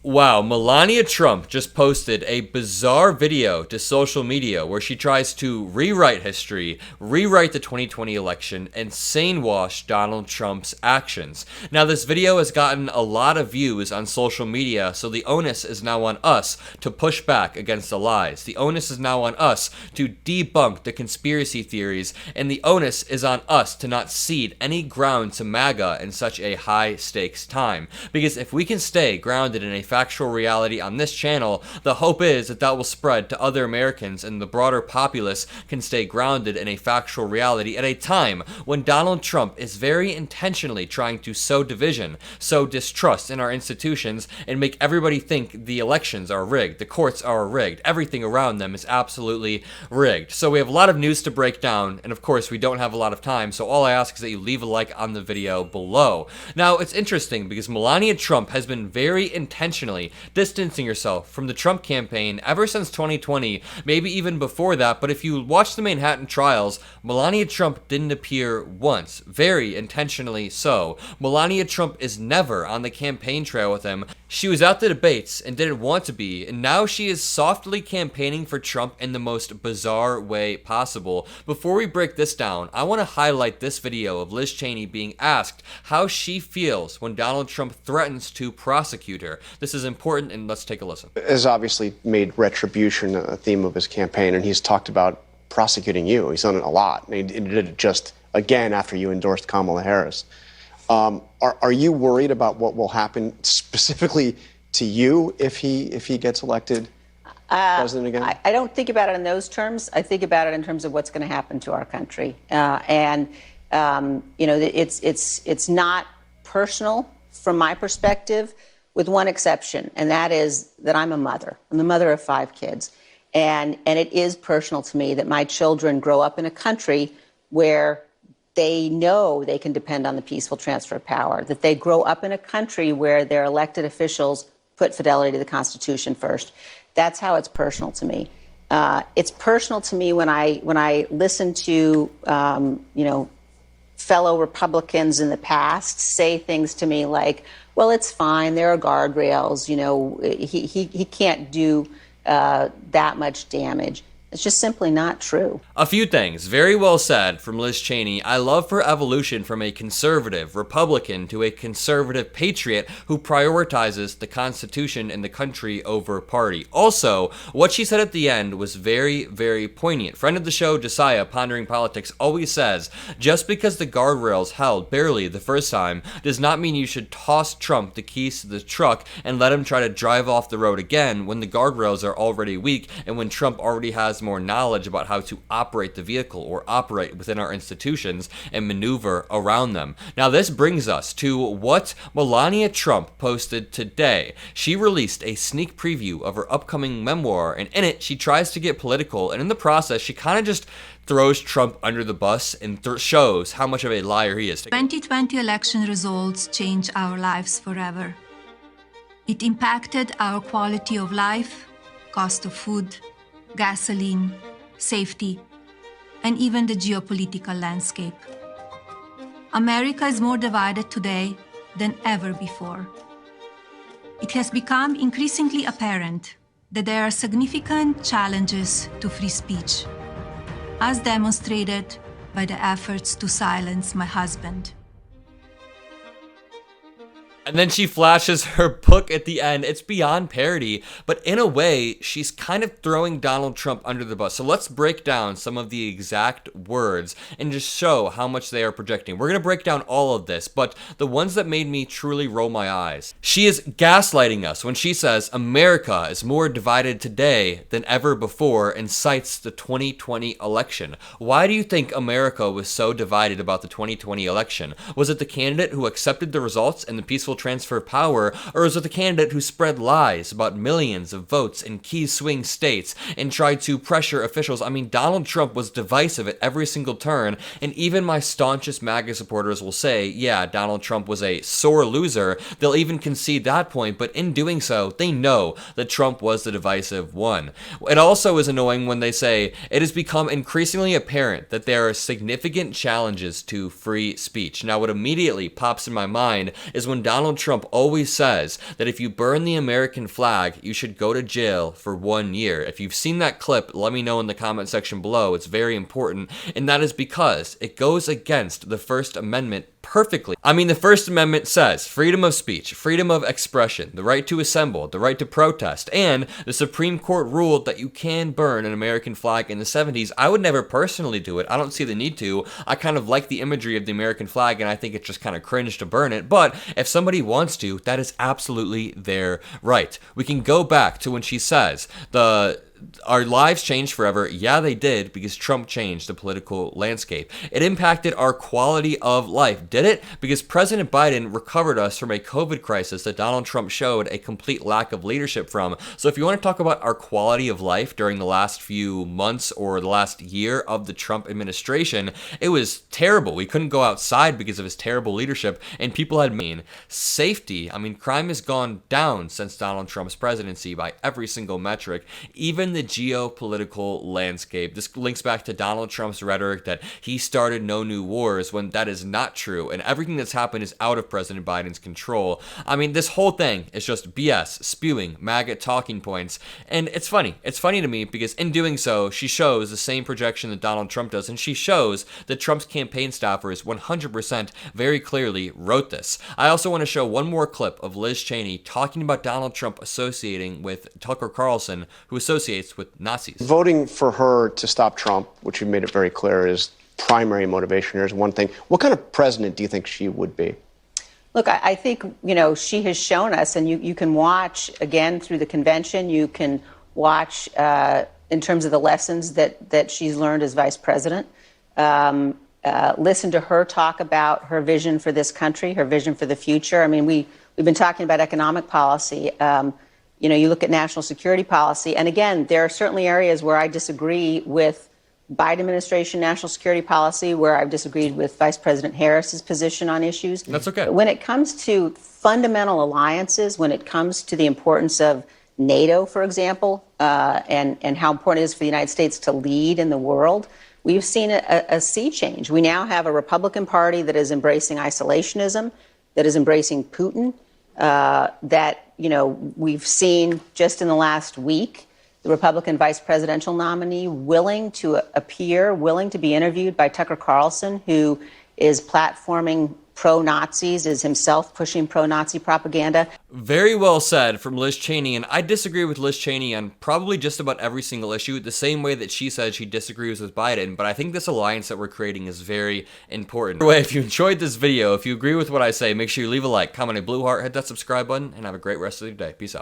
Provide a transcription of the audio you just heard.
Wow, Melania Trump just posted a bizarre video to social media where she tries to rewrite history, rewrite the 2020 election, and sane-wash Donald Trump's actions. Now, this video has gotten a lot of views on social media, so the onus is now on us to push back against the lies. The onus is now on us to debunk the conspiracy theories, and the onus is on us to not cede any ground to MAGA in such a high-stakes time. Because if we can stay grounded in a factual reality on this channel, the hope is that that will spread to other Americans and the broader populace can stay grounded in a factual reality at a time when Donald Trump is very intentionally trying to sow division, sow distrust in our institutions, and make everybody think the elections are rigged, the courts are rigged, everything around them is absolutely rigged. So we have a lot of news to break down, and of course we don't have a lot of time, so all I ask is that you leave a like on the video below. Now, it's interesting because Melania Trump has been very intentionally distancing herself from the Trump campaign ever since 2020, maybe even before that, but if you watch the Manhattan trials, Melania Trump didn't appear once, very intentionally so. Melania Trump is never on the campaign trail with him. She was at the debates and didn't want to be, and now she is softly campaigning for Trump in the most bizarre way possible. Before we break this down, I want to highlight this video of Liz Cheney being asked how she feels when Donald Trump threatens to prosecute her. This is important, and let's take a listen. Has obviously made retribution a theme of his campaign, and he's talked about prosecuting you. He's done it a lot. And he did it just again after you endorsed Kamala Harris. Are you worried about what will happen specifically to you if he gets elected president again? I don't think about it in those terms. I think about it in terms of what's going to happen to our country. You know, it's not personal from my perspective, with one exception, and that is that I'm a mother. I'm the mother of 5 kids. And it is personal to me that my children grow up in a country where they know they can depend on the peaceful transfer of power, that they grow up in a country where their elected officials put fidelity to the Constitution first. That's how it's personal to me. It's personal to me when I listen to, you know, fellow Republicans in the past say things to me like, well, it's fine, there are guardrails, you know, he can't do that much damage. It's just simply not true. A few things. Very well said from Liz Cheney. I love her evolution from a conservative Republican to a conservative patriot who prioritizes the Constitution and the country over party. Also, what she said at the end was very, very poignant. Friend of the show, Josiah, Pondering Politics, always says, just because the guardrails held barely the first time does not mean you should toss Trump the keys to the truck and let him try to drive off the road again when the guardrails are already weak and when Trump already has more knowledge about how to operate the vehicle or operate within our institutions and maneuver around them. Now, this brings us to what Melania Trump posted today. She released a sneak preview of her upcoming memoir, and in it, she tries to get political, and in the process, she kind of just throws Trump under the bus and shows how much of a liar he is. 2020 election results changed our lives forever. It impacted our quality of life, cost of food, gasoline, safety, and even the geopolitical landscape. America is more divided today than ever before. It has become increasingly apparent that there are significant challenges to free speech, as demonstrated by the efforts to silence my husband. And then she flashes her book at the end. It's beyond parody, but in a way, she's kind of throwing Donald Trump under the bus. So let's break down some of the exact words and just show how much they are projecting. We're going to break down all of this, but the ones that made me truly roll my eyes. She is gaslighting us when she says America is more divided today than ever before and cites the 2020 election. Why do you think America was so divided about the 2020 election? Was it the candidate who accepted the results and the peaceful transfer of power, or is it the candidate who spread lies about millions of votes in key swing states and tried to pressure officials? I mean, Donald Trump was divisive at every single turn, and even my staunchest MAGA supporters will say, yeah, Donald Trump was a sore loser. They'll even concede that point, but in doing so, they know that Trump was the divisive one. It also is annoying when they say, it has become increasingly apparent that there are significant challenges to free speech. Now, what immediately pops in my mind is when Donald Donald Trump always says that if you burn the American flag, you should go to jail for 1 year. If you've seen that clip, let me know in the comment section below. It's very important, and that is because it goes against the First Amendment perfectly. I mean, the First Amendment says freedom of speech, freedom of expression, the right to assemble, the right to protest, and the Supreme Court ruled that you can burn an American flag in the 70s. I would never personally do it. I don't see the need to. I kind of like the imagery of the American flag, and I think it's just kind of cringe to burn it. But if somebody wants to, that is absolutely their right. We can go back to when she says our lives changed forever. Yeah, they did, because Trump changed the political landscape. It impacted our quality of life. Did it? Because President Biden recovered us from a COVID crisis that Donald Trump showed a complete lack of leadership from. So if you want to talk about our quality of life during the last few months or the last year of the Trump administration, it was terrible. We couldn't go outside because of his terrible leadership, and people had safety. I mean, crime has gone down since Donald Trump's presidency by every single metric, even the geopolitical landscape. This links back to Donald Trump's rhetoric that he started no new wars, when that is not true, and everything that's happened is out of President Biden's control. I mean, this whole thing is just BS, spewing MAGA talking points, and it's funny. It's funny to me because in doing so, she shows the same projection that Donald Trump does, and she shows that Trump's campaign staffers 100% very clearly wrote this. I also want to show one more clip of Liz Cheney talking about Donald Trump associating with Tucker Carlson, who associates with Nazis. Voting for her to stop Trump, which you made it very clear is primary motivation here, is one thing. What kind of president do you think she would be? Look, I think, she has shown us, and you can watch, again, through the convention, you can watch in terms of the lessons that she's learned as vice president. Listen to her talk about her vision for this country, her vision for the future. I mean, we've been talking about economic policy. You look at national security policy, and again, there are certainly areas where I disagree with Biden administration national security policy, where I've disagreed with Vice President Harris's position on issues. That's okay. But when it comes to fundamental alliances, when it comes to the importance of NATO, for example, and how important it is for the United States to lead in the world, we've seen a sea change. We now have a Republican Party that is embracing isolationism, that is embracing Putin, that we've seen just in the last week, the Republican vice presidential nominee willing to appear, willing to be interviewed by Tucker Carlson, who is platforming pro-Nazis, is himself pushing pro-Nazi propaganda. Very well said from Liz Cheney, and I disagree with Liz Cheney on probably just about every single issue, the same way that she said she disagrees with Biden, but I think this alliance that we're creating is very important. Anyway, if you enjoyed this video, if you agree with what I say, make sure you leave a like, comment a blue heart, hit that subscribe button, and have a great rest of your day. Peace out.